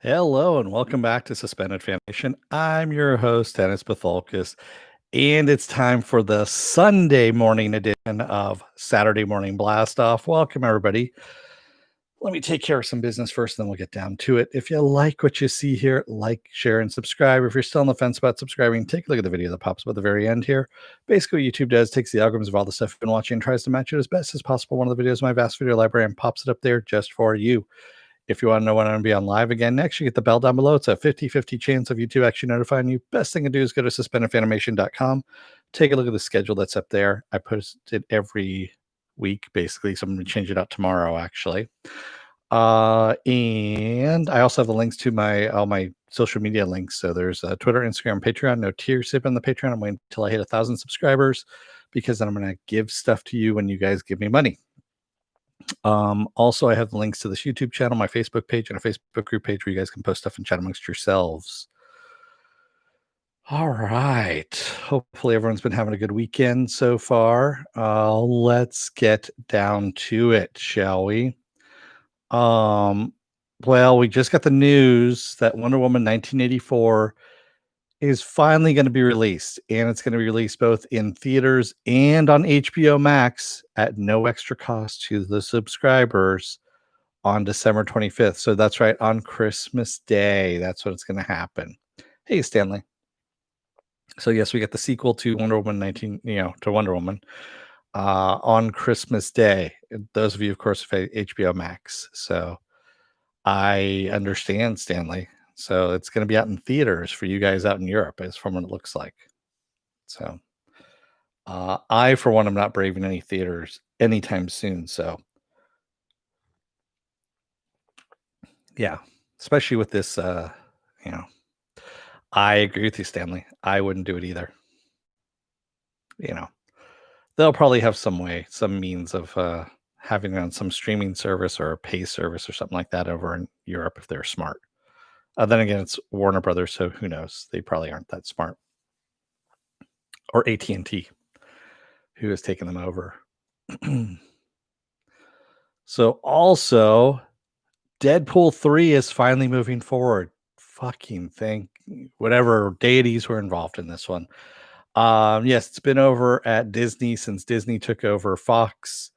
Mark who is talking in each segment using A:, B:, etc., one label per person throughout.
A: Hello and welcome back to Suspended Fanation. I'm your host, Dennis Bithoulkas, and it's time for the Sunday morning edition of Saturday Morning Blast Off. Welcome, everybody. Let me take care of some business first, then we'll get down to it. If you like what you see here, like, share, and subscribe. If you're still on the fence about subscribing, take a look at the video that pops up at the very end here. Basically, what YouTube does, takes the algorithms of all the stuff you've been watching and tries to match it as best as possible. One of the videos in my vast video library and pops it up there just for you. If you want to know when I'm going to be on live again next, you get the bell down below. It's a 50-50 chance of YouTube actually notifying you. Best thing to do is go to suspendedfanimation.com. Take a look at the schedule that's up there. I post it every week, basically. So I'm going to change it out tomorrow, actually. And I also have the links to all my social media links. So there's Twitter, Instagram, Patreon. No tier sip on the Patreon. I'm waiting until I hit 1,000 subscribers because then I'm going to give stuff to you when you guys give me money. Also, I have the links to this YouTube channel, my Facebook page, and a Facebook group page where you guys can post stuff and chat amongst yourselves. All right. Hopefully everyone's been having a good weekend so far. Let's get down to it, shall we? Well, we just got the news that Wonder Woman 1984 is finally going to be released, and it's going to be released both in theaters and on HBO Max at no extra cost to the subscribers on December 25th. So that's right, on Christmas Day. That's what it's going to happen. Hey, Stanley. So yes, we get the sequel to Wonder Woman to Wonder Woman on Christmas Day. Those of you, of course, have HBO Max. So I understand, Stanley. So it's going to be out in theaters for you guys out in Europe, as from what it looks like. So I, for one, am not braving any theaters anytime soon. So yeah, especially with this, I agree with you, Stanley. I wouldn't do it either. They'll probably have some means of having it on some streaming service or a pay service or something like that over in Europe if they're smart. Then again, it's Warner Brothers, so who knows? They probably aren't that smart. Or AT&T, who has taken them over. So also, Deadpool 3 is finally moving forward. Fucking thank whatever deities were involved in this one. Yes, it's been over at Disney since Disney took over Fox,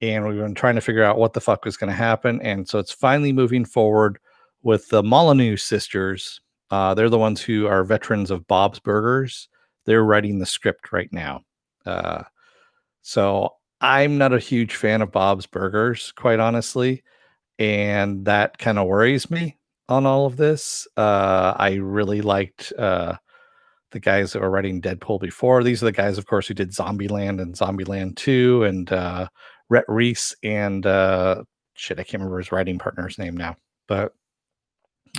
A: and we've been trying to figure out what the fuck was going to happen. And so it's finally moving forward with the Molyneux sisters. They're the ones who are veterans of Bob's Burgers. They're writing the script right now. So I'm not a huge fan of Bob's Burgers, quite honestly. And that kind of worries me on all of this. I really liked the guys that were writing Deadpool before. These are the guys, of course, who did Zombieland and Zombieland 2 and Rhett Reese and I can't remember his writing partner's name now. But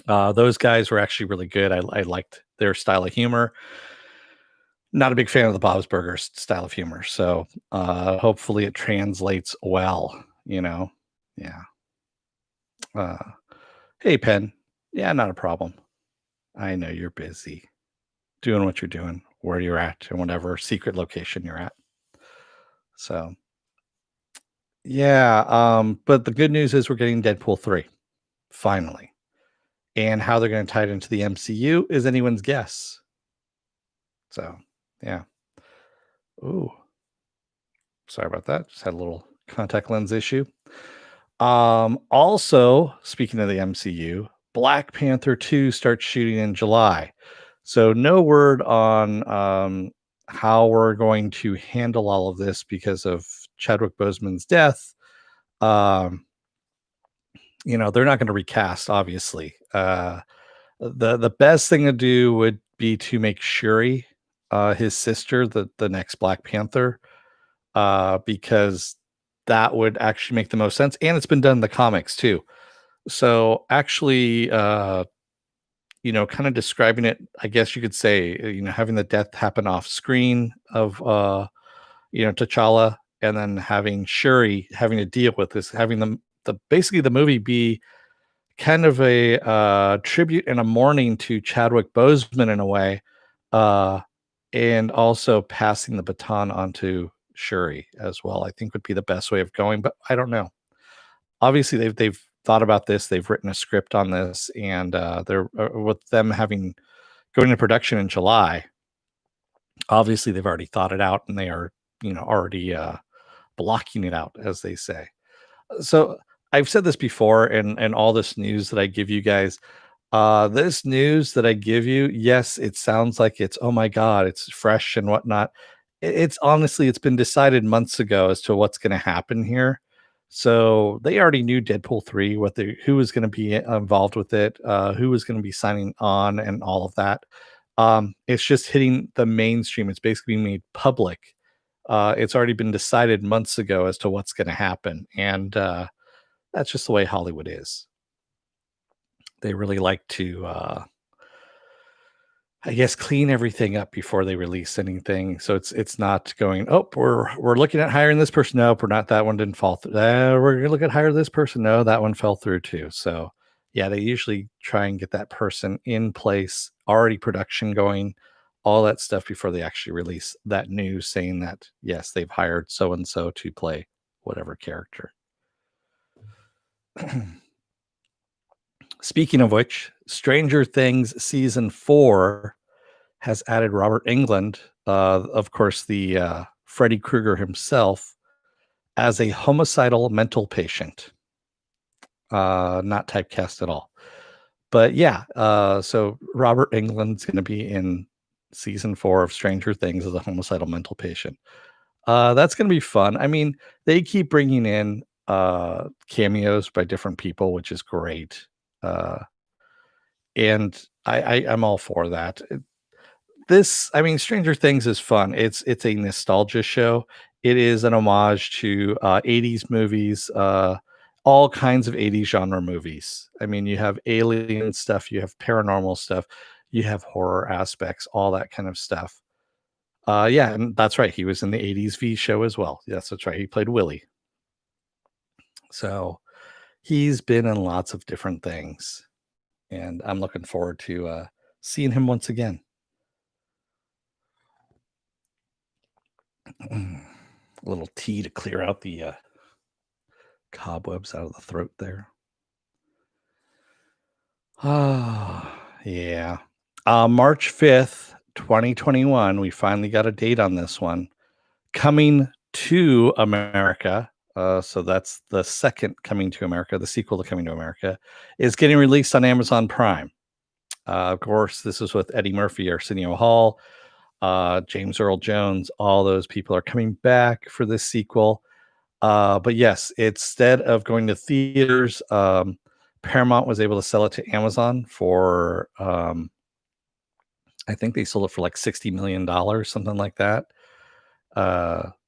A: those guys were actually really good. I liked their style of humor. Not a big fan of the Bob's Burgers style of humor. So hopefully it translates well, Yeah. Hey, Penn. Yeah, not a problem. I know you're busy doing what you're doing, where you're at, and whatever secret location you're at. So, yeah. But the good news is we're getting Deadpool 3 finally. And how they're going to tie it into the MCU is anyone's guess. So, yeah. Ooh. Sorry about that. Just had a little contact lens issue. Also, speaking of the MCU, Black Panther 2 starts shooting in July. So no word on how we're going to handle all of this because of Chadwick Boseman's death. They're not going to recast, obviously. The best thing to do would be to make Shuri, his sister, the next Black Panther, because that would actually make the most sense. And it's been done in the comics too. So actually, kind of describing it, I guess you could say, having the death happen off screen of, T'Challa, and then having Shuri having to deal with this, having basically the movie be kind of a tribute and a mourning to Chadwick Boseman in a way, and also passing the baton onto Shuri as well, I think would be the best way of going, but I don't know. Obviously, they've thought about this. They've written a script on this, and they're with them having going into production in July. Obviously, they've already thought it out, and they are already blocking it out, as they say. So I've said this before, and all this news that I give you guys. This news that I give you, yes, it sounds like it's, oh my God, it's fresh and whatnot. It's honestly, it's been decided months ago as to what's going to happen here. So they already knew Deadpool 3, who was going to be involved with it, who was going to be signing on, and all of that. It's just hitting the mainstream. It's basically being made public. It's already been decided months ago as to what's going to happen. And that's just the way Hollywood is. They really like to I guess clean everything up before they release anything. So it's not going, oh, we're looking at hiring this person. Nope, we're not. That one didn't fall through. We're gonna look at hire this person. No, that one fell through too. So yeah, they usually try and get that person in place, already production going, all that stuff before they actually release that news saying that yes, they've hired so and so to play whatever character. Speaking of which, Stranger Things season 4 has added Robert Englund, of course, the Freddy Krueger himself, as a homicidal mental patient. Not typecast at all. But yeah, so Robert Englund's going to be in season 4 of Stranger Things as a homicidal mental patient. That's going to be fun. I mean, they keep bringing in cameos by different people, which is great. Uh, and I'm all for that. I mean, Stranger Things is fun. It's a nostalgia show. It is an homage to 80s movies, all kinds of 80s genre movies. I mean, you have alien stuff, you have paranormal stuff, you have horror aspects, all that kind of stuff. Yeah, and that's right. He was in the 80s V show as well. Yes, that's right. He played Willie. So he's been in lots of different things. And I'm looking forward to seeing him once again. A little tea to clear out the cobwebs out of the throat there. Ah, yeah. March 5th, 2021. We finally got a date on this one. Coming to America. So that's the second Coming to America, the sequel to Coming to America, is getting released on Amazon Prime. Of course, this is with Eddie Murphy, Arsenio Hall, James Earl Jones. All those people are coming back for this sequel. But yes, instead of going to theaters, Paramount was able to sell it to Amazon for, I think they sold it for like $60 million, something like that.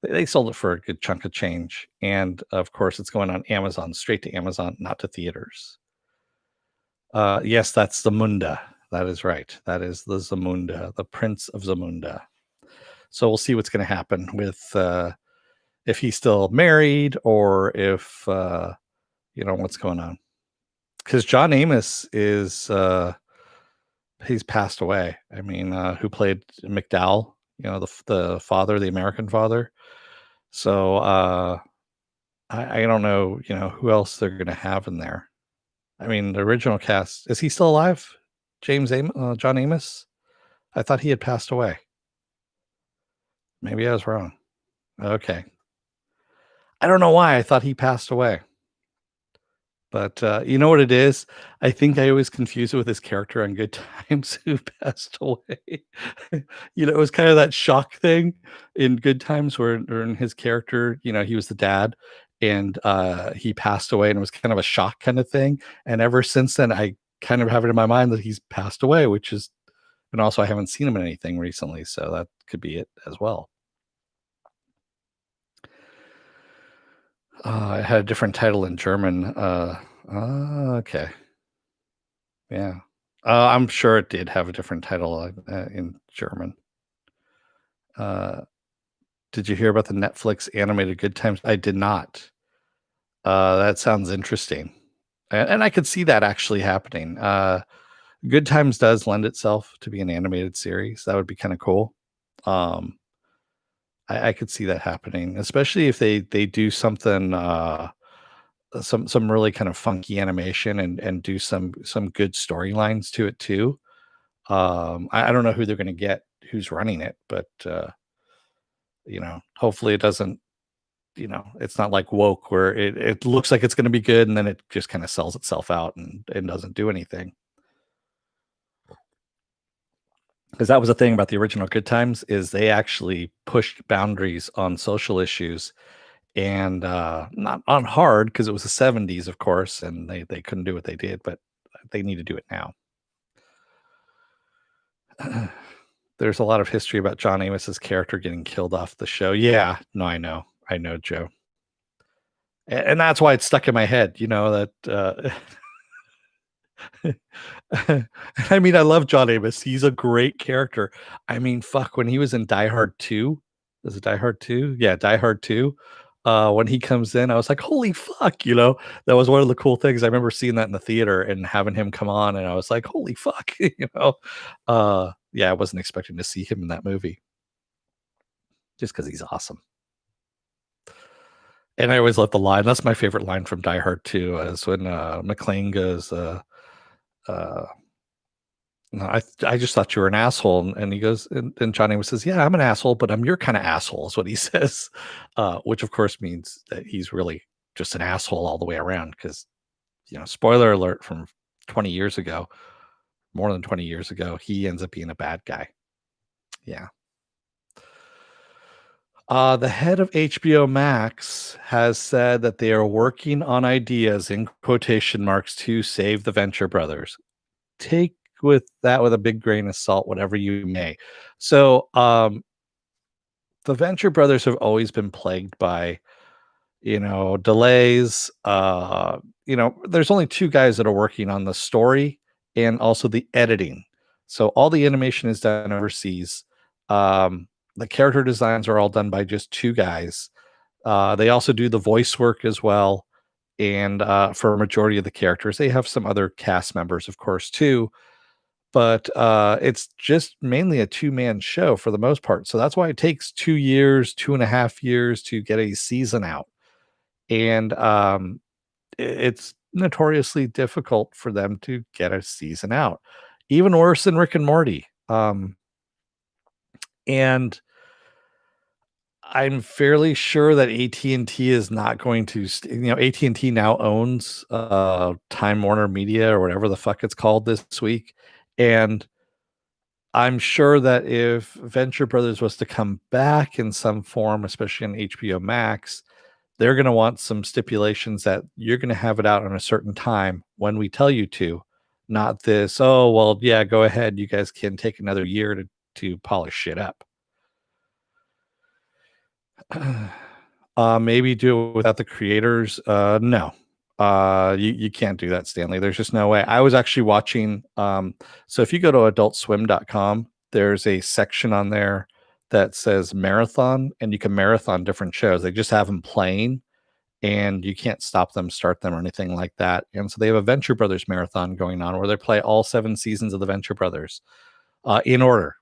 A: They sold it for a good chunk of change. And of course, it's going on Amazon, straight to Amazon, not to theaters. Yes, that's Zamunda. That is right. That is the Zamunda, the Prince of Zamunda. So we'll see what's going to happen with if he's still married or if what's going on. Because John Amos is he's passed away. I mean, who played McDowell? The father, the American father. So I don't know. Who else they're going to have in there. I mean, the original cast, is he still alive? John Amos? I thought he had passed away. Maybe I was wrong. Okay. I don't know why I thought he passed away. But you know what it is? I think I always confuse it with his character on Good Times who passed away. It was kind of that shock thing in Good Times where in his character, he was the dad and he passed away and it was kind of a shock kind of thing. And ever since then, I kind of have it in my mind that he's passed away, and also I haven't seen him in anything recently. So that could be it as well. It had a different title in German. Okay. Yeah. I'm sure it did have a different title in German. Did you hear about the Netflix animated Good Times? I did not. That sounds interesting. And I could see that actually happening. Good Times does lend itself to be an animated series. That would be kind of cool. I could see that happening, especially if they do something some really kind of funky animation and do some good storylines to it too. I don't know who they're going to get, who's running it, but hopefully it doesn't. It's not like Woke where it looks like it's going to be good and then it just kind of sells itself out and doesn't do anything. Because that was the thing about the original Good Times is they actually pushed boundaries on social issues and not on hard because it was the 70s, of course, and they couldn't do what they did, but they need to do it now. There's a lot of history about John Amos's character getting killed off the show. Yeah, no, I know, Joe, and that's why it's stuck in my head. That I mean, I love John Amos. He's a great character. I mean, fuck, when he was in Die Hard 2, was it Die Hard 2? Yeah, Die Hard 2. When he comes in, I was like, holy fuck, that was one of the cool things. I remember seeing that in the theater and having him come on, and I was like, holy fuck, yeah, I wasn't expecting to see him in that movie just because he's awesome. And I always love the line. That's my favorite line from Die Hard 2 is when McClane goes, no, I just thought you were an asshole. And he goes, and Johnny says, yeah, I'm an asshole, but I'm your kind of asshole, is what he says, which of course means that he's really just an asshole all the way around. Because, spoiler alert from 20 years ago, more than 20 years ago, he ends up being a bad guy. Yeah. The head of HBO Max has said that they are working on ideas in quotation marks to save the Venture Brothers. Take with that with a big grain of salt, whatever you may. So, the Venture Brothers have always been plagued by, delays. There's only two guys that are working on the story and also the editing. So all the animation is done overseas. The character designs are all done by just two guys. They also do the voice work as well. And for a majority of the characters, they have some other cast members, of course, too. But it's just mainly a two-man show for the most part. So that's why it takes 2 years, 2.5 years to get a season out. And it's notoriously difficult for them to get a season out, even worse than Rick and Morty. And I'm fairly sure that AT&T is not going to, AT&T now owns Time Warner Media or whatever the fuck it's called this week. And I'm sure that if Venture Brothers was to come back in some form, especially on HBO Max, they're going to want some stipulations that you're going to have it out on a certain time when we tell you to, not this, oh, well, yeah, go ahead. You guys can take another year to polish shit up. Maybe do it without the creators. No, you can't do that, Stanley. There's just no way. I was actually watching. So if you go to adultswim.com, there's a section on there that says marathon, and you can marathon different shows. They just have them playing, and you can't stop them, start them, or anything like that. And so they have a Venture Brothers marathon going on where they play all 7 seasons of the Venture Brothers in order.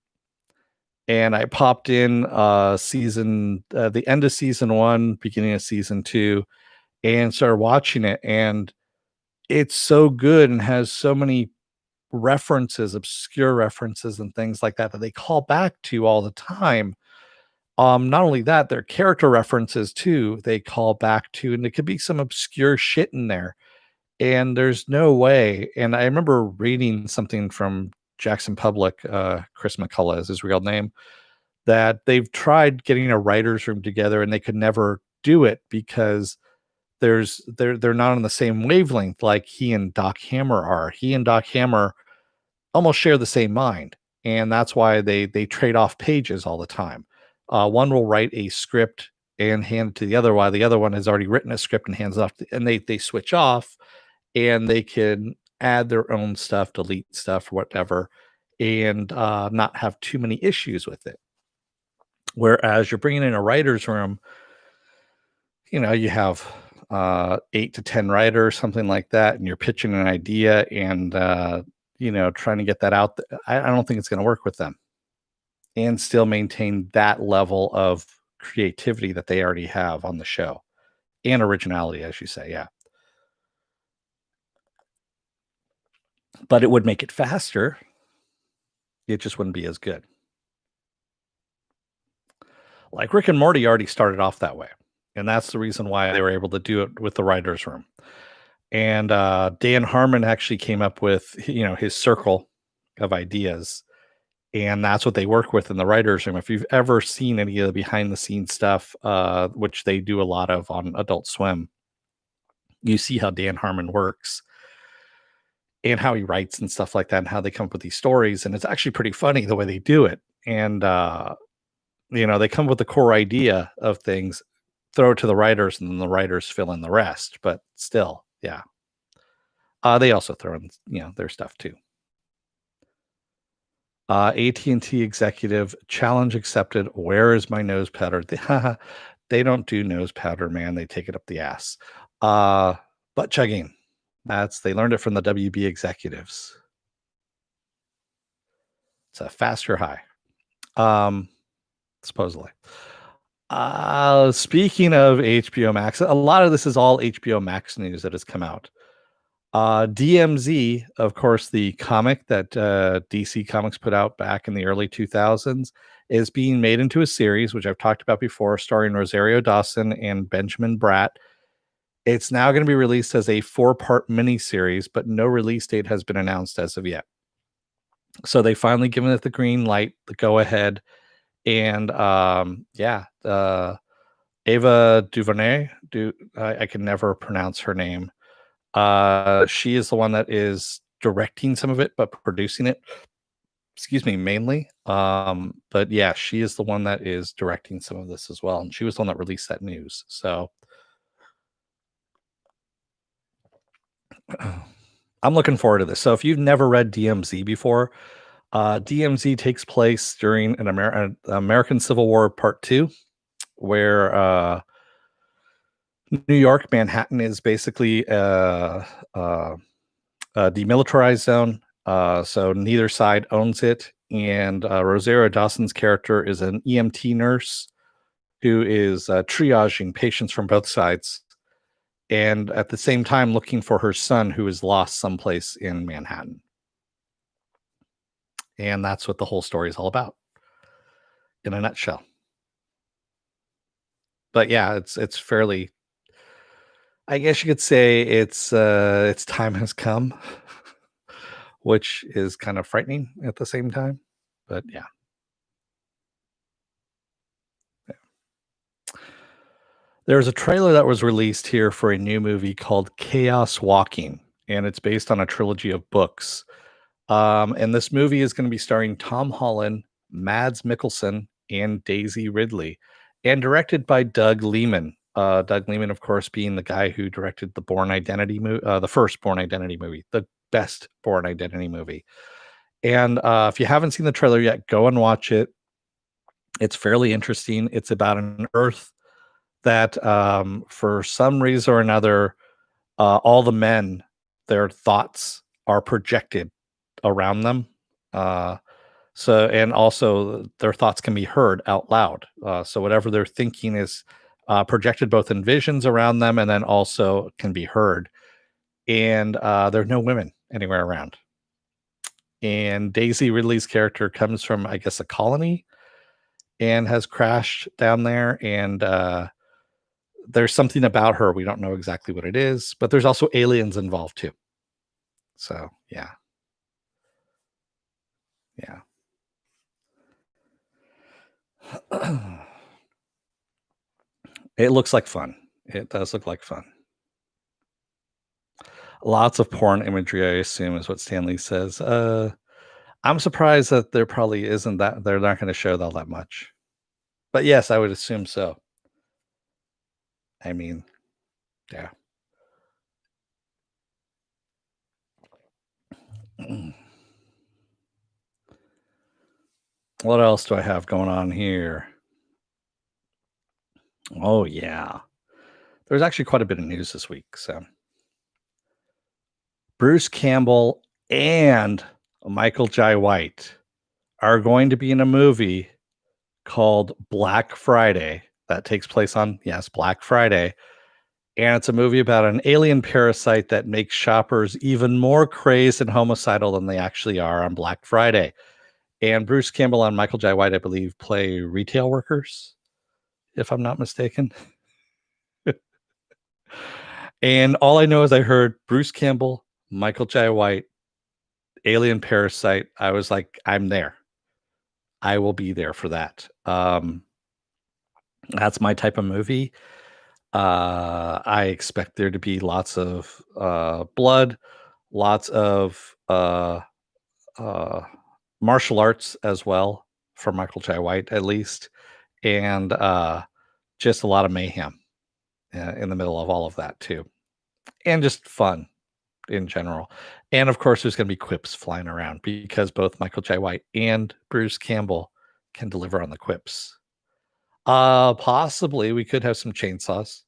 A: And I popped in the end of season 1, beginning of season 2, and started watching it. And it's so good and has so many references, obscure references and things like that they call back to all the time. Not only that, their character references too, they call back to, and it could be some obscure shit in there. And there's no way. And I remember reading something from Jackson Public, Chris McCullough is his real name, that they've tried getting a writer's room together and they could never do it because they're not on the same wavelength like he and Doc Hammer are. He and Doc Hammer almost share the same mind, and that's why they trade off pages all the time. One will write a script and hand it to the other, while the other one has already written a script and hands it off, and they switch off, and they can add their own stuff, delete stuff, whatever, and not have too many issues with it. Whereas you're bringing in a writer's room, you have 8 to 10 writers, something like that, and you're pitching an idea and trying to get that out. I don't think it's going to work with them and still maintain that level of creativity that they already have on the show and originality, as you say. Yeah. but it would make it faster. It just wouldn't be as good. Like Rick and Morty already started off that way, and that's the reason why they were able to do it with the writers' room. And Dan Harmon actually came up with his circle of ideas, and that's what they work with in the writers' room. If you've ever seen any of the behind the scenes stuff, which they do a lot of on Adult Swim, you see how Dan Harmon works and how he writes and stuff like that, and how they come up with these stories. And it's actually pretty funny the way they do it. And they come up with the core idea of things, throw it to the writers, and then the writers fill in the rest. But still, yeah. They also throw in, their stuff too. AT&T executive, challenge accepted. Where is my nose powder? They don't do nose powder, man. They take it up the ass. Butt chugging. They learned it from the WB executives. It's a faster high. Supposedly. Speaking of HBO Max, a lot of this is all HBO Max news that has come out. DMZ, of course, the comic that DC Comics put out back in the early 2000s, is being made into a series, which I've talked about before, starring Rosario Dawson and Benjamin Bratt. It's now going to be released as a 4-part miniseries, but no release date has been announced as of yet. So they finally given it the green light, the go ahead, and Ava DuVernay. I can never pronounce her name. She is the one that is directing some of it, but producing it, mainly. But yeah, she is the one that is directing some of this as well. And she was the one that released that news. So I'm looking forward to this. So if you've never read DMZ before, DMZ takes place during an American Civil War Part 2, where New York, Manhattan is basically a demilitarized zone. So neither side owns it. And Rosario Dawson's character is an EMT nurse who is triaging patients from both sides, and at the same time looking for her son who is lost someplace in Manhattan. And that's what the whole story is all about, in a nutshell. But yeah, it's fairly, I guess you could say its time has come, which is kind of frightening at the same time. But yeah. There's a trailer that was released here for a new movie called Chaos Walking, and it's based on a trilogy of books. And this movie is going to be starring Tom Holland, Mads Mikkelsen, and Daisy Ridley, and directed by Doug Liman. Doug Liman, of course, being the guy who directed the Bourne Identity movie, the first Bourne Identity movie, the best Bourne Identity movie. And if you haven't seen the trailer yet, go and watch it. It's fairly interesting. It's about an Earth that, for some reason or another, all the men, their thoughts are projected around them. And also their thoughts can be heard out loud. So whatever they're thinking is projected both in visions around them and then also can be heard. And there are no women anywhere around. And Daisy Ridley's character comes from, I guess, a colony and has crashed down there. And there's something about her. We don't know exactly what it is, but there's also aliens involved too. So, yeah. Yeah. It looks like fun. It does look like fun. Lots of porn imagery, I assume, is what Stanley says. I'm surprised that there probably isn't that. They're not going to show that much. But yes, I would assume so. I mean, yeah. What else do I have going on here? Oh, yeah. There's actually quite a bit of news this week. So, Bruce Campbell and Michael Jai White are going to be in a movie called Black Friday that takes place on, yes, Black Friday. And it's a movie about an alien parasite that makes shoppers even more crazed and homicidal than they actually are on Black Friday. And Bruce Campbell and Michael Jai White, I believe, play retail workers, if I'm not mistaken. And all I know is I heard Bruce Campbell, Michael Jai White, alien parasite. I was like, I'm there. I will be there for that. That's my type of movie. I expect there to be lots of blood, lots of martial arts as well for Michael Jai White, at least, and just a lot of mayhem in the middle of all of that too, and just fun in general. And of course, there's going to be quips flying around because both Michael Jai White and Bruce Campbell can deliver on the quips. Possibly we could have some chainsaws.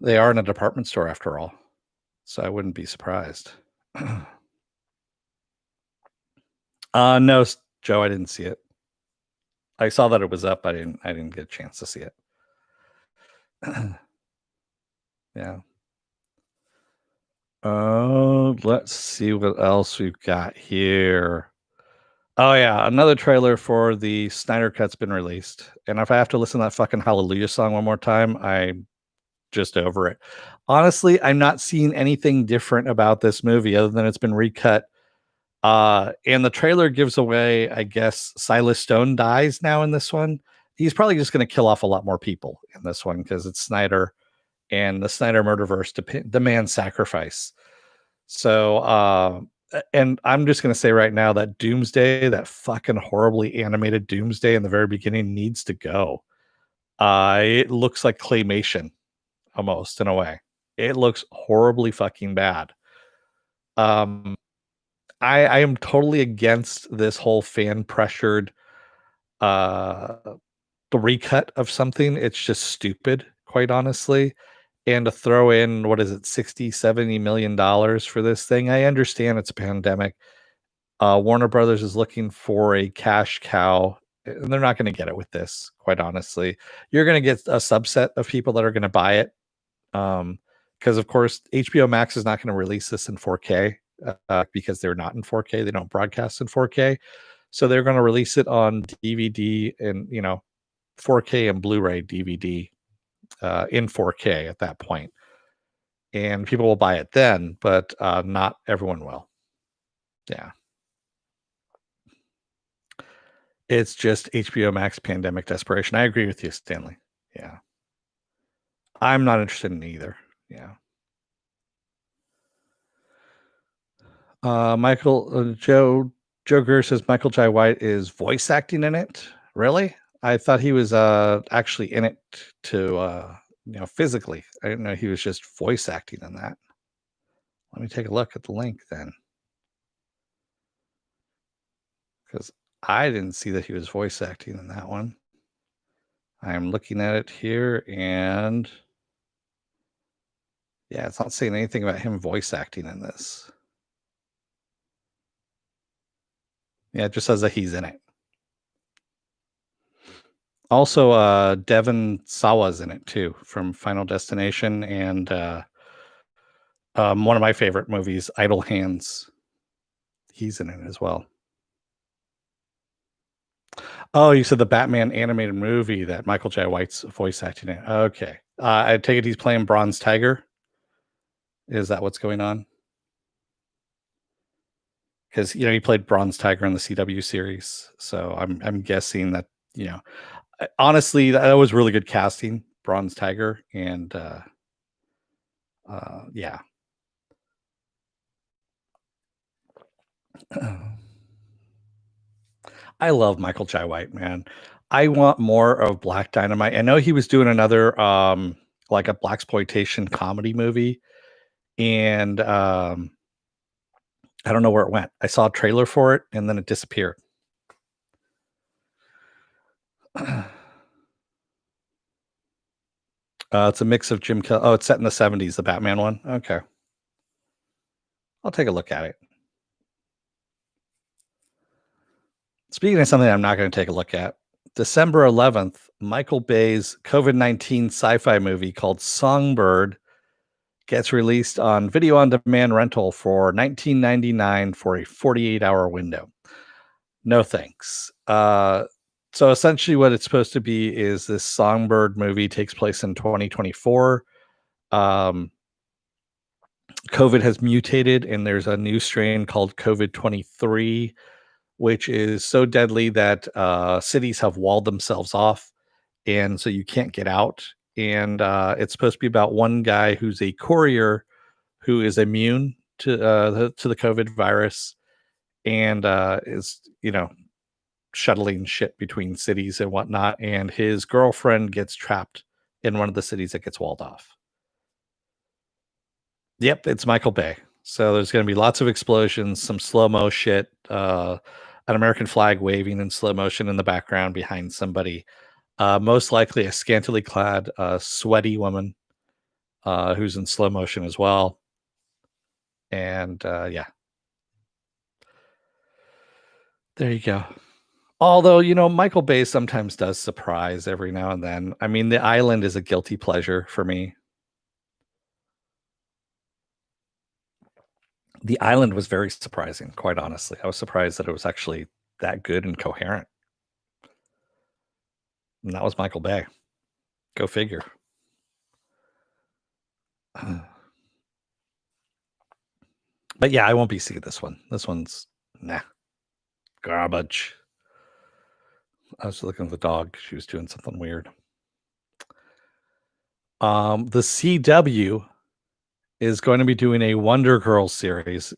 A: They are in a department store after all, so I wouldn't be surprised. No, Joe, I didn't see it. I saw that it was up. I didn't get a chance to see it. Yeah. Oh, let's see what else we've got here. Oh yeah, another trailer for the Snyder Cut's been released. And if I have to listen to that fucking Hallelujah song one more time, I'm just over it. Honestly, I'm not seeing anything different about this movie other than it's been recut. And the trailer gives away, I guess, Silas Stone dies now in this one. He's probably just going to kill off a lot more people in this one because it's Snyder and the Snyder murderverse demands sacrifice. So, and I'm just going to say right now that Doomsday, that fucking horribly animated Doomsday in the very beginning, needs to go. It looks like claymation almost in a way. It looks horribly fucking bad. I am totally against this whole fan pressured uh the recut of something. It's just stupid, quite honestly. And to throw in, what is it, 60-70 million dollars for this thing? I understand it's a pandemic. Warner Brothers is looking for a cash cow, and they're not going to get it with this, quite honestly. You're going to get a subset of people that are going to buy it. Because of course HBO Max is not going to release this in 4K because they're not in 4K. They don't broadcast in 4K. So they're going to release it on DVD and 4K and Blu-ray DVD in 4K at that point, and people will buy it then, but not everyone will. Yeah, it's just HBO Max pandemic desperation. I agree with you, Stanley. Yeah, I'm not interested in either. Yeah. Joe Greer says Michael Jai White is voice acting in it. Really? I thought he was actually in it to physically. I didn't know he was just voice acting in that. Let me take a look at the link then, because I didn't see that he was voice acting in that one. I'm looking at it here, and yeah, it's not saying anything about him voice acting in this. Yeah, it just says that he's in it. Also, Devon Sawa's in it too, from Final Destination, and one of my favorite movies, Idle Hands. He's in it as well. Oh, you said the Batman animated movie that Michael Jai White's voice acting in. Okay. I take it he's playing Bronze Tiger. Is that what's going on? Because he played Bronze Tiger in the CW series, so I'm guessing that honestly that was really good casting, Bronze Tiger, and yeah. I love Michael Jai White, man. I want more of Black Dynamite. I know he was doing another like a blaxploitation comedy movie, and I don't know where it went. I saw a trailer for it and then it disappeared. It's a mix of Jim Kelly. Oh, it's set in the 70s, the Batman one. Okay. I'll take a look at it. Speaking of something I'm not going to take a look at, December 11th, Michael Bay's COVID-19 sci-fi movie called Songbird gets released on video on demand rental for $19.99 for a 48-hour window. No thanks. So essentially what it's supposed to be is this Songbird movie takes place in 2024. Um, COVID has mutated and there's a new strain called COVID 23, which is so deadly that cities have walled themselves off. And so you can't get out. And it's supposed to be about one guy who's a courier who is immune to the COVID virus and is, shuttling shit between cities and whatnot. And his girlfriend gets trapped in one of the cities that gets walled off. Yep, it's Michael Bay. So there's going to be lots of explosions, some slow mo shit, an American flag waving in slow motion in the background behind somebody. Most likely a scantily clad, sweaty woman who's in slow motion as well. And yeah, there you go. Although, Michael Bay sometimes does surprise every now and then. I mean, The Island is a guilty pleasure for me. The Island was very surprising, quite honestly. I was surprised that it was actually that good and coherent. And that was Michael Bay. Go figure. But yeah, I won't be seeing this one. This one's garbage. I was looking at the dog. She was doing something weird. The CW is going to be doing a Wonder Girl series,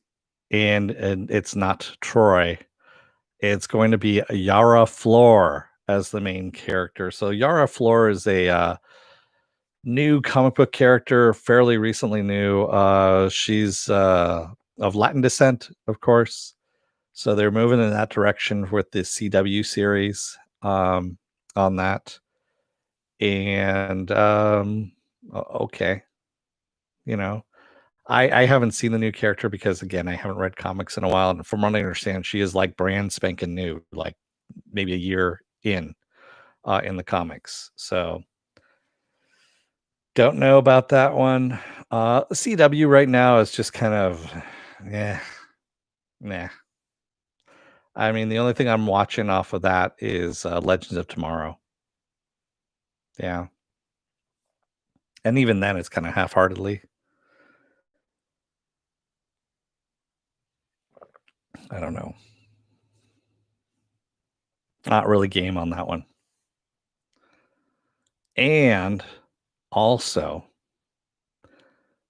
A: and it's not Troy. It's going to be Yara Flor as the main character. So Yara Flor is a new comic book character, fairly recently new. She's of Latin descent, of course. So they're moving in that direction with the CW series on that. And okay, I haven't seen the new character because again I haven't read comics in a while, and from what I understand, she is like brand spanking new, like maybe a year in the comics. So don't know about that one. CW right now is just kind of yeah, nah. I mean, the only thing I'm watching off of that is Legends of Tomorrow. Yeah, and even then, it's kind of half-heartedly. I don't know. Not really game on that one. And also,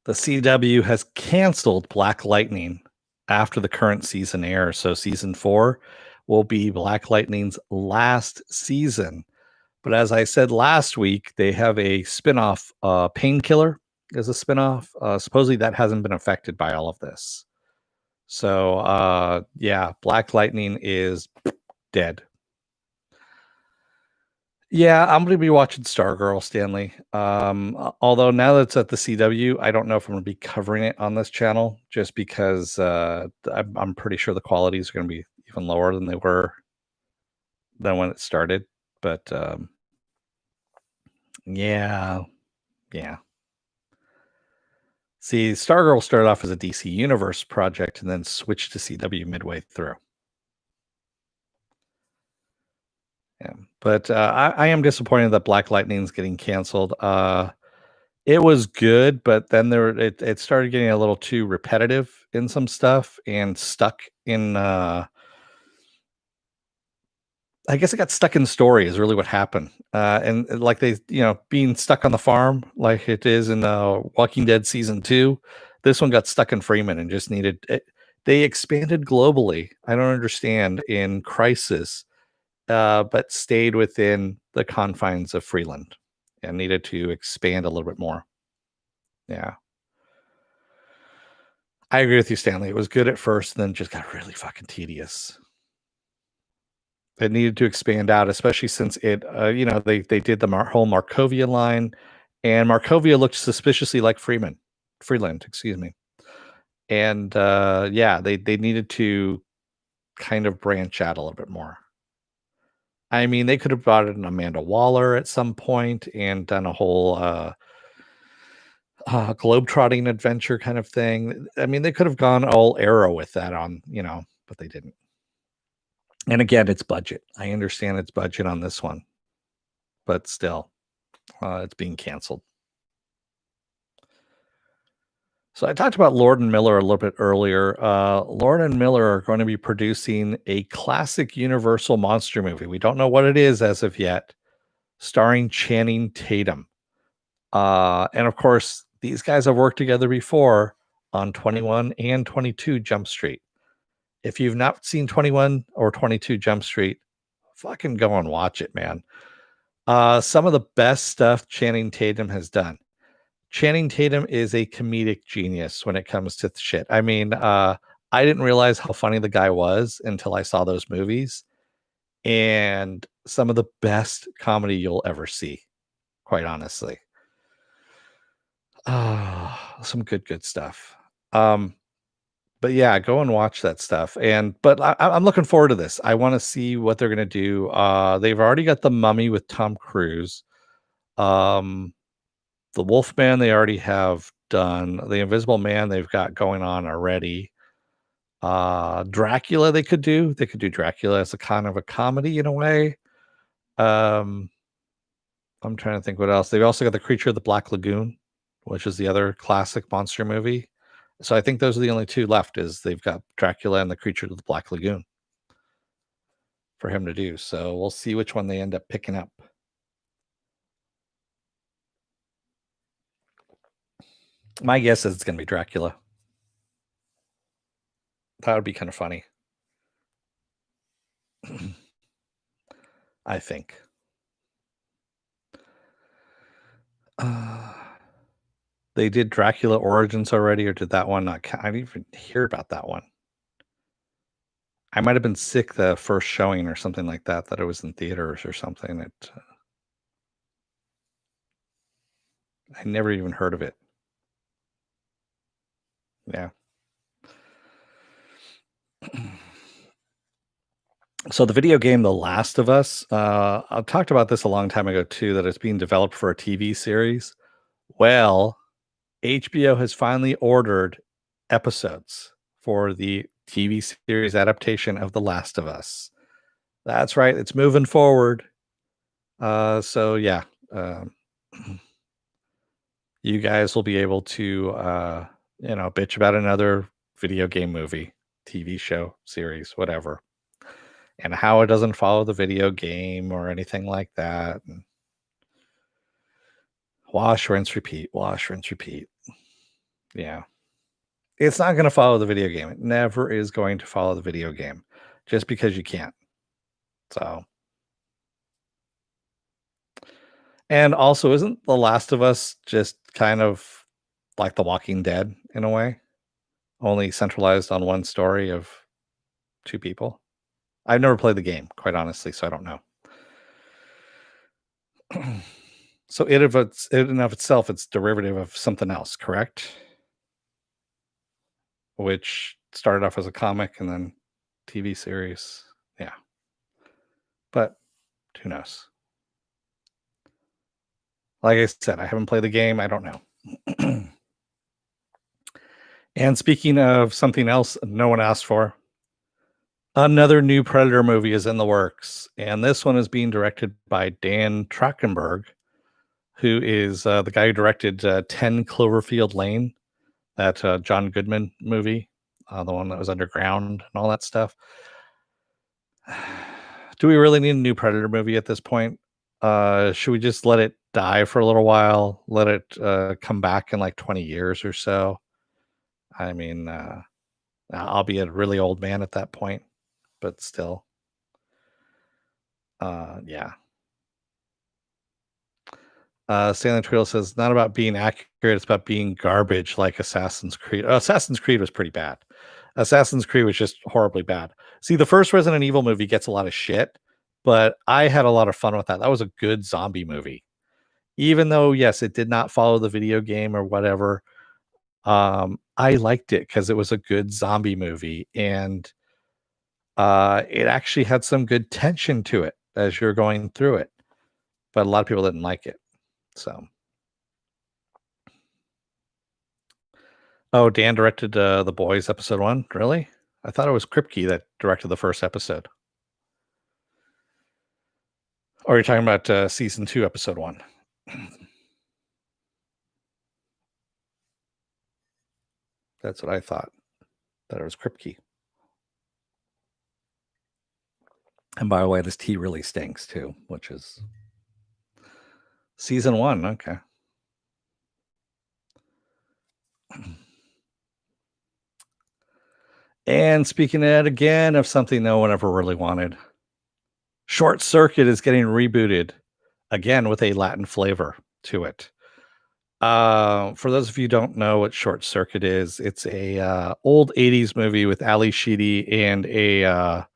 A: the CW has canceled Black Lightning after the current season airs. So season 4 will be Black Lightning's last season. But as I said last week, they have a spinoff, Painkiller is a spinoff. Supposedly that hasn't been affected by all of this. So yeah, Black Lightning is dead. Yeah, I'm gonna be watching Stargirl, Stanley. Although now that it's at the CW, I don't know if I'm gonna be covering it on this channel, just because I'm pretty sure the qualities are gonna be even lower than they were than when it started. But yeah, yeah. See, Stargirl started off as a DC Universe project and then switched to CW midway through. Yeah, but I am disappointed that Black Lightning's getting canceled. It was good, but then it started getting a little too repetitive in some stuff and stuck in I guess it got stuck in the story is really what happened. And like they, being stuck on the farm like it is in Walking Dead season 2, this one got stuck in Freeman and just needed it. They expanded globally. I don't understand in Crisis, but stayed within the confines of Freeland and needed to expand a little bit more. Yeah. I agree with you, Stanley. It was good at first, then just got really fucking tedious. It needed to expand out, especially since they did the whole Markovia line, and Markovia looked suspiciously like Freeland, excuse me. And yeah, they needed to kind of branch out a little bit more. I mean, they could have brought in Amanda Waller at some point and done a whole globetrotting adventure kind of thing. I mean, they could have gone all Arrow with that on, but they didn't. And again, it's budget. I understand it's budget on this one, but still, it's being canceled. So I talked about Lord and Miller a little bit earlier. Lord and Miller are going to be producing a classic Universal monster movie. We don't know what it is as of yet, starring Channing Tatum. And of course, these guys have worked together before on 21 and 22 Jump Street. If you've not seen 21 or 22 Jump Street, fucking go and watch it, man. Some of the best stuff Channing Tatum has done. Channing Tatum is a comedic genius when it comes to shit. I mean, I didn't realize how funny the guy was until I saw those movies, and some of the best comedy you'll ever see, quite honestly. Some good stuff. But yeah, go and watch that stuff. But I'm looking forward to this. I want to see what they're gonna do. They've already got the Mummy with Tom Cruise. Um, the Wolfman they already have done. The Invisible Man they've got going on already. Dracula they could do. They could do Dracula as a kind of a comedy in a way. Um, I'm trying to think what else. They've also got The Creature of the Black Lagoon, which is the other classic monster movie. So I think those are the only two left. Is they've got Dracula and The Creature of the Black Lagoon for him to do. So we'll see which one they end up picking up. My guess is it's going to be Dracula. That would be kind of funny. I think. They did Dracula Origins already, or did that one not I didn't even hear about that one. I might have been sick the first showing or something like that, that it was in theaters or something. I never even heard of it. Yeah. So the video game The Last of Us, I've talked about this a long time ago too, that it's being developed for a TV series. Well, HBO has finally ordered episodes for the TV series adaptation of The Last of Us. That's right, it's moving forward. So yeah, you guys will be able to, bitch about another video game movie, TV show, series, whatever, and how it doesn't follow the video game or anything like that. And wash, rinse, repeat. Wash, rinse, repeat. Yeah. It's not going to follow the video game. It never is going to follow the video game just because you can't. So, and also, isn't The Last of Us just kind of like The Walking Dead in a way? Only centralized on one story of two people. I've never played the game, quite honestly, so I don't know. So it in and of itself, it's derivative of something else, correct? Which started off as a comic and then TV series. Yeah. But who knows? Like I said, I haven't played the game. I don't know. And speaking of something else no one asked for, another new Predator movie is in the works. And this one is being directed by Dan Trachtenberg, who is the guy who directed 10 Cloverfield Lane, that John Goodman movie, the one that was underground and all that stuff. Do we really need a new Predator movie at this point? Should we just let it die for a little while? Let it come back in like 20 years or so? I mean, I'll be a really old man at that point, but still. Yeah. Stanley Twiddle says, not about being accurate, it's about being garbage like Assassin's Creed. Assassin's Creed was pretty bad. Assassin's Creed was just horribly bad. See, the first Resident Evil movie gets a lot of shit, but I had a lot of fun with that. That was a good zombie movie. Even though, yes, it did not follow the video game or whatever, I liked it because it was a good zombie movie, and it actually had some good tension to it. as you're going through it. But a lot of people didn't like it. So, oh, Dan directed The Boys episode 1. Really? I thought it was Kripke that directed the first episode. Or you're talking about season 2, episode 1. That's what I thought. That it was Kripke. And by the way, this tea really stinks too, which is season 1. Okay. And speaking again of something no one ever really wanted, Short Circuit is getting rebooted again with a Latin flavor to it. For those of you who don't know what Short Circuit is, it's a old 80s movie with Ali Sheedy and a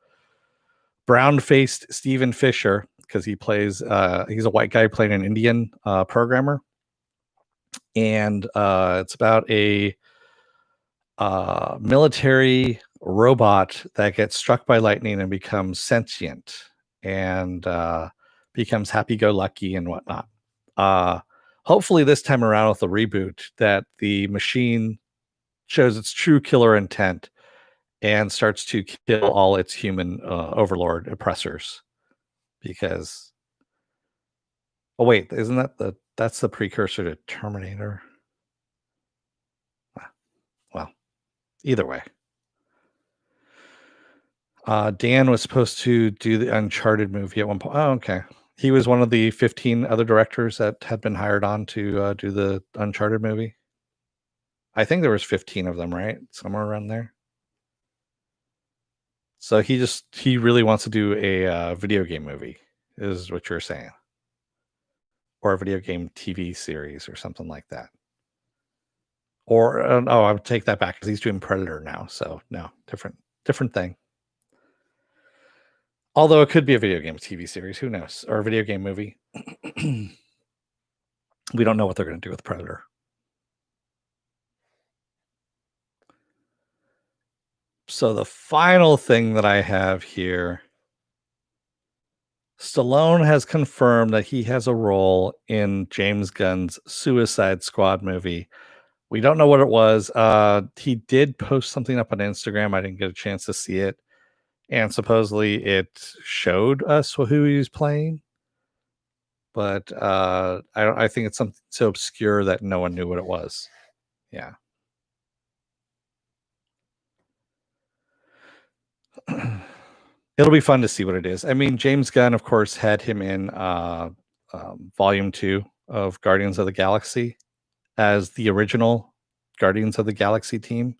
A: brown-faced Stephen Fisher, because he's a white guy playing an Indian programmer. And it's about a military robot that gets struck by lightning and becomes sentient and becomes happy-go-lucky and whatnot. Hopefully this time around with the reboot that the machine shows its true killer intent and starts to kill all its human overlord oppressors. Because, oh wait, isn't that's the precursor to Terminator? Well, either way. Dan was supposed to do the Uncharted movie at one point. Oh, okay. He was one of the 15 other directors that had been hired on to do the Uncharted movie. I think there was 15 of them, right? Somewhere around there. So he really wants to do a video game movie, is what you're saying, or a video game TV series or something like that. Or oh, I would take that back because he's doing Predator now. So no, different thing. Although it could be a video game TV series, who knows, or a video game movie. We don't know what they're going to do with Predator. So the final thing that I have here, Stallone has confirmed that he has a role in James Gunn's Suicide Squad movie. We don't know what it was. He did post something up on Instagram. I didn't get a chance to see it. And supposedly it showed us who he was playing. But I think it's something so obscure that no one knew what it was. Yeah. It'll be fun to see what it is. I mean, James Gunn, of course, had him in Volume 2 of Guardians of the Galaxy as the original Guardians of the Galaxy team.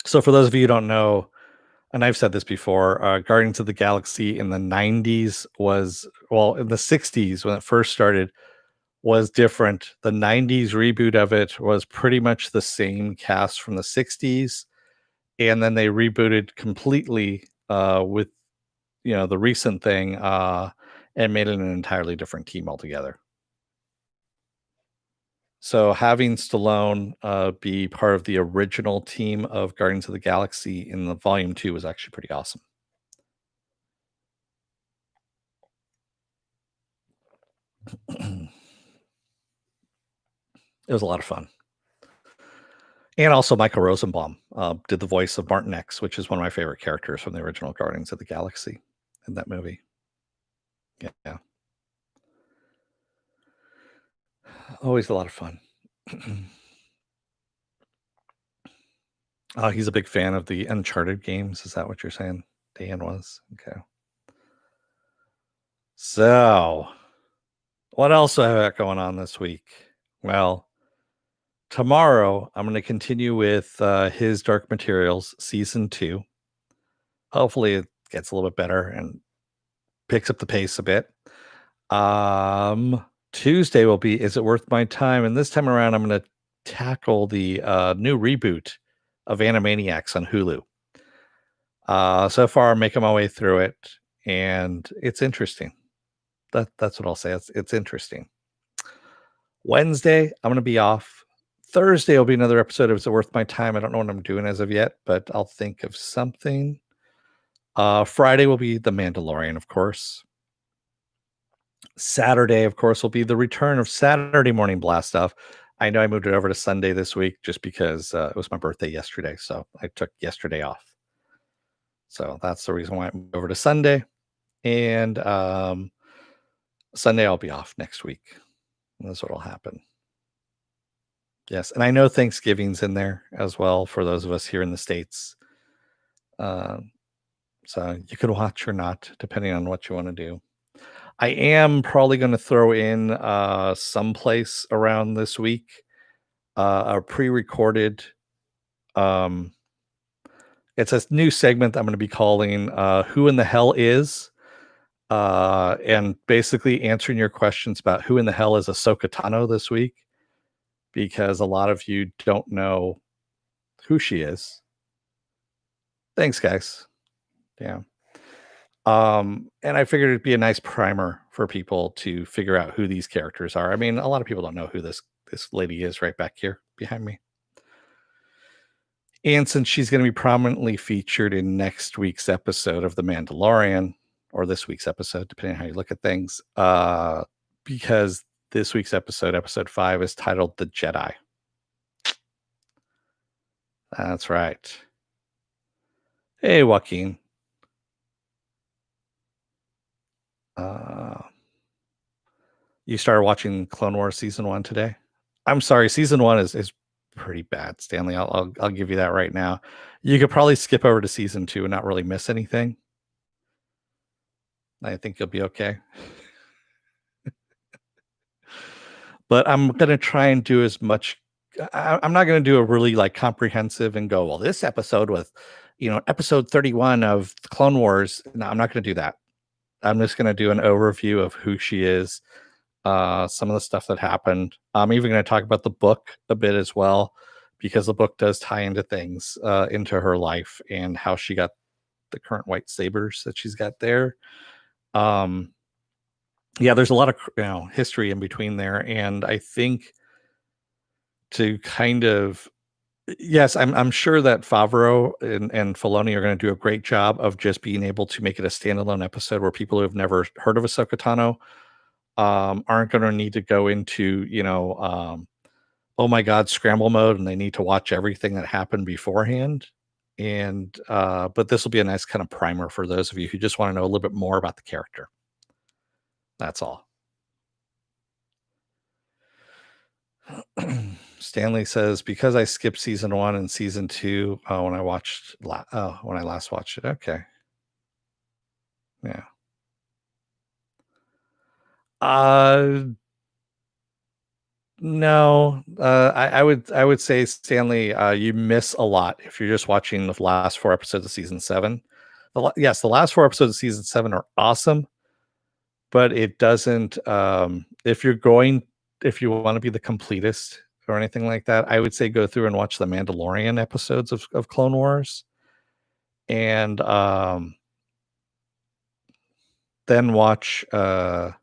A: So for those of you who don't know, and I've said this before, Guardians of the Galaxy in the 90s in the 60s when it first started, was different. The 90s reboot of it was pretty much the same cast from the 60s. And then they rebooted completely with, the recent thing and made it an entirely different team altogether. So having Stallone be part of the original team of Guardians of the Galaxy in the Volume 2 was actually pretty awesome. It was a lot of fun. And also Michael Rosenbaum did the voice of Martin X, which is one of my favorite characters from the original Guardians of the Galaxy in that movie. Yeah. Always a lot of fun. He's a big fan of the Uncharted games. Is that what you're saying? Dan was? Okay. So, what else have I got going on this week? Well, tomorrow I'm going to continue with His Dark Materials Season 2. Hopefully it gets a little bit better and picks up the pace a bit. Tuesday will be Is It Worth My Time? And this time around, I'm going to tackle the new reboot of Animaniacs on Hulu. So far, I'm making my way through it, and it's interesting. That's what I'll say. It's interesting. Wednesday, I'm going to be off. Thursday will be another episode of Is It Worth My Time? I don't know what I'm doing as of yet, but I'll think of something. Friday will be The Mandalorian, of course. Saturday, of course, will be the return of Saturday Morning Blast Off. I know I moved it over to Sunday this week just because it was my birthday yesterday, so I took yesterday off. So that's the reason why I moved over to Sunday. And Sunday I'll be off next week. That's what'll happen. Yes, and I know Thanksgiving's in there as well for those of us here in the States. Um, so you could watch or not, depending on what you want to do. I am probably going to throw in someplace around this week a pre-recorded. Um, it's a new segment I'm going to be calling "Who in the Hell Is," and basically answering your questions about who in the hell is Ahsoka Tano this week, because a lot of you don't know who she is. Thanks, guys. Yeah. And I figured it'd be a nice primer for people to figure out who these characters are. I mean, a lot of people don't know who this lady is right back here behind me. And since she's going to be prominently featured in next week's episode of The Mandalorian, or this week's episode, depending on how you look at things, because this week's episode 5, is titled The Jedi. That's right. Hey, Joaquin. You started watching Clone Wars season 1 today? I'm sorry, season 1 is pretty bad, Stanley. I'll give you that right now. You could probably skip over to season 2 and not really miss anything. I think you'll be okay. But I'm gonna try and do as much. I'm not gonna do a really like comprehensive and go, well, this episode with, episode 31 of Clone Wars. No, I'm not gonna do that. I'm just gonna do an overview of who she is, some of the stuff that happened. I'm even gonna talk about the book a bit as well, because the book does tie into things, into her life and how she got the current white sabers that she's got there. Um, yeah, there's a lot of history in between there, and I think to kind of yes, I'm sure that Favreau and Filoni are going to do a great job of just being able to make it a standalone episode where people who have never heard of Ahsoka Tano aren't going to need to go into oh my god scramble mode and they need to watch everything that happened beforehand. And but this will be a nice kind of primer for those of you who just want to know a little bit more about the character. That's all. Stanley says, because I skipped season 1 and season 2 when I last watched it. Okay. Yeah. Uh no. I would say, Stanley, you miss a lot if you're just watching the last 4 episodes of season 7. Yes, the last 4 episodes of season 7 are awesome, but it doesn't if you want to be the completist or anything like that, I would say go through and watch the Mandalorian episodes of Clone Wars, and then watch the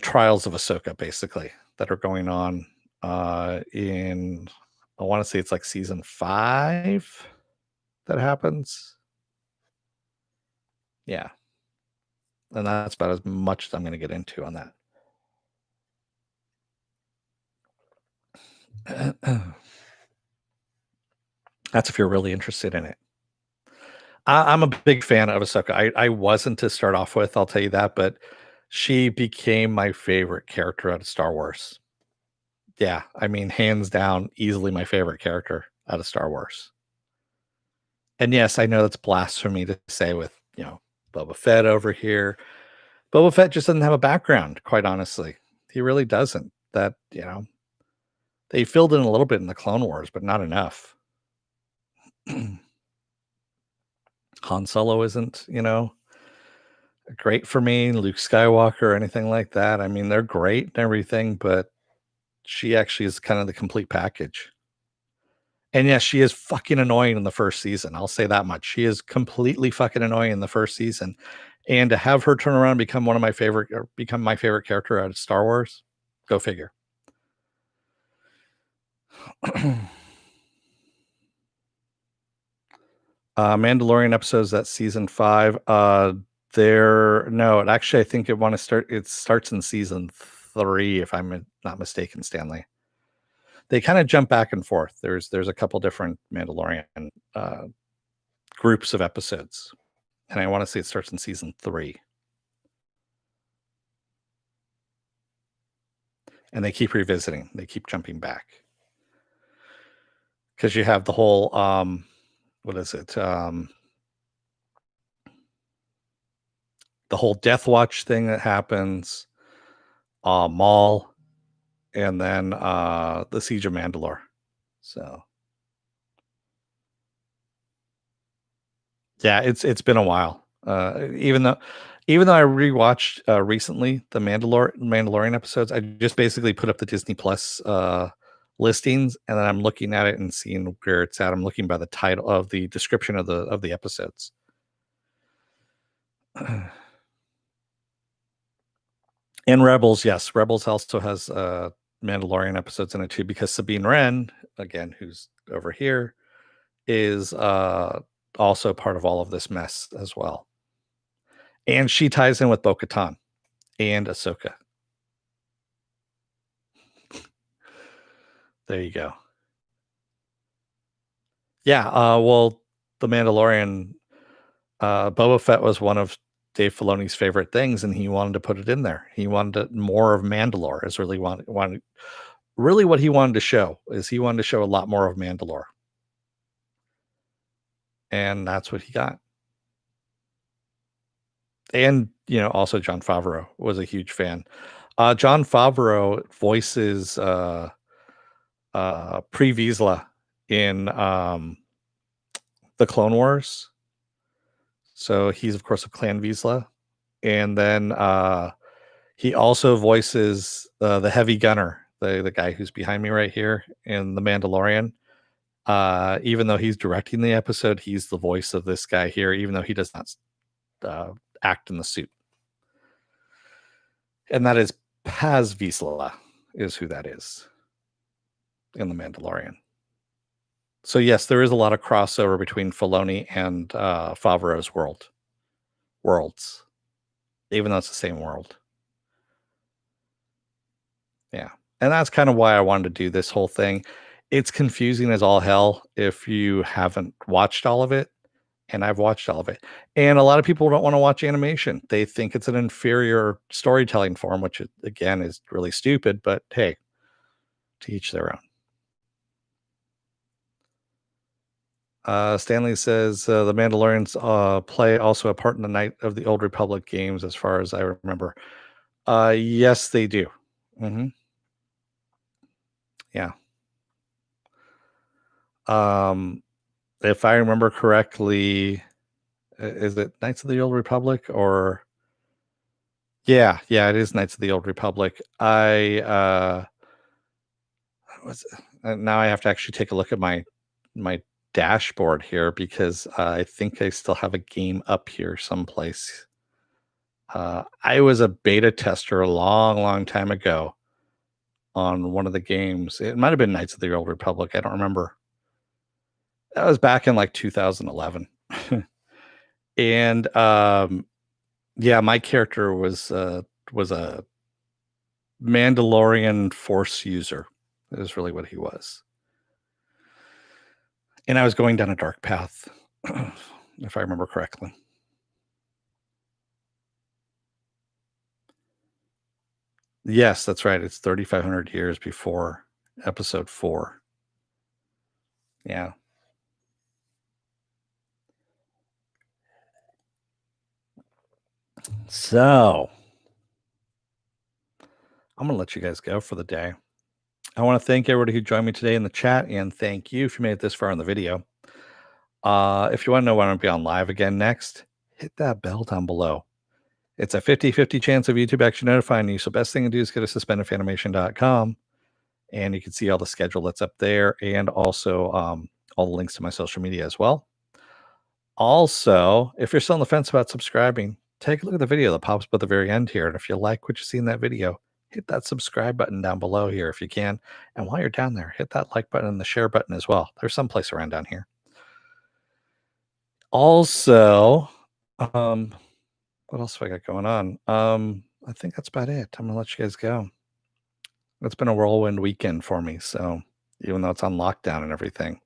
A: trials of Ahsoka, basically, that are going on in, I want to say it's like season 5 that happens. Yeah. And that's about as much as I'm going to get into on that. That's if you're really interested in it. I'm a big fan of Ahsoka. I wasn't to start off with, I'll tell you that, but she became my favorite character out of Star Wars. Yeah, I mean, hands down, easily my favorite character out of Star Wars. And yes, I know that's blasphemy to say with, Boba Fett over here. Boba Fett just doesn't have a background, quite honestly. He really doesn't. They filled in a little bit in the Clone Wars, but not enough. Han Solo isn't, great for me. Luke Skywalker or anything like that. I mean, they're great and everything, but she actually is kind of the complete package. And yes, she is fucking annoying in the first season. I'll say that much. She is completely fucking annoying in the first season. And to have her turn around and become become my favorite character out of Star Wars, go figure. Mandalorian episodes, that's season 5. No, actually, I think it starts in season 3, if I'm not mistaken, Stanley. They kind of jump back and forth. There's a couple different Mandalorian uh, groups of episodes, and I want to say it starts in season 3. And they keep revisiting. They keep jumping back because you have the whole what is it? The whole Death Watch thing that happens, Maul, and then the Siege of Mandalore. So yeah, it's been a while. Even though I rewatched recently the Mandalorian episodes, I just basically put up the Disney Plus listings, and then I'm looking at it and seeing where it's at. I'm looking by the title of the description of the episodes. And Rebels, yes, Rebels also has Mandalorian episodes in it too, because Sabine Wren, again, who's over here, is also part of all of this mess as well. And she ties in with Bo-Katan and Ahsoka. There you go. Yeah, well, The Mandalorian, Boba Fett was one of Dave Filoni's favorite things, and he wanted to put it in there. He wanted more of Mandalore. Is really what he wanted to show. Is he wanted to show a lot more of Mandalore, and that's what he got. And also Jon Favreau was a huge fan. Jon Favreau voices Pre Vizsla in the Clone Wars. So he's of course a Clan Vizsla, and then he also voices the Heavy Gunner, the guy who's behind me right here in The Mandalorian. Even though he's directing the episode, he's the voice of this guy here, even though he does not act in the suit. And that is Paz Vizsla, is who that is in The Mandalorian. So yes, there is a lot of crossover between Filoni and Favreau's worlds, even though it's the same world. Yeah. And that's kind of why I wanted to do this whole thing. It's confusing as all hell if you haven't watched all of it, and I've watched all of it. And a lot of people don't want to watch animation. They think it's an inferior storytelling form, which again is really stupid, but hey, to each their own. Stanley says the Mandalorians play also a part in the Night of the Old Republic games, as far as I remember. Yes, they do. Mm-hmm. Yeah. If I remember correctly, is it Knights of the Old Republic or? Yeah, it is Knights of the Old Republic. Now I have to actually take a look at my dashboard here, because I think I still have a game up here someplace. I was a beta tester a long time ago on one of the games. It might have been Knights of the Old Republic. I don't remember. That was back in like 2011. And yeah, my character was a Mandalorian Force user. Is really what he was. And I was going down a dark path, if I remember correctly. Yes, that's right. It's 3,500 years before episode 4. Yeah. So I'm going to let you guys go for the day. I want to thank everybody who joined me today in the chat, and thank you if you made it this far in the video. If you want to know when I'll be on live again next, hit that bell down below. It's a 50-50 chance of YouTube actually notifying you. So best thing to do is go to suspendedfanimation.com, and you can see all the schedule that's up there, and also all the links to my social media as well. Also, if you're still on the fence about subscribing, take a look at the video that pops up at the very end here. And if you like what you see in that video, hit that subscribe button down below here if you can. And while you're down there, hit that like button and the share button as well. There's someplace around down here. Also, um, what else have I got going on? I think that's about it. I'm gonna let you guys go. It's been a whirlwind weekend for me, so even though it's on lockdown and everything.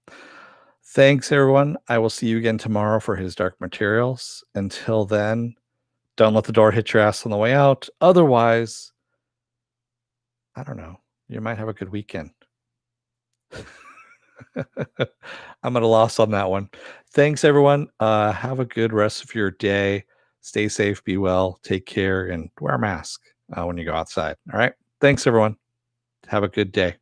A: Thanks, everyone. I will see you again tomorrow for his Dark Materials. Until then, don't let the door hit your ass on the way out. Otherwise, I don't know. You might have a good weekend. I'm at a loss on that one. Thanks, everyone. Have a good rest of your day. Stay safe, be well, take care, and wear a mask when you go outside. All right. Thanks, everyone. Have a good day.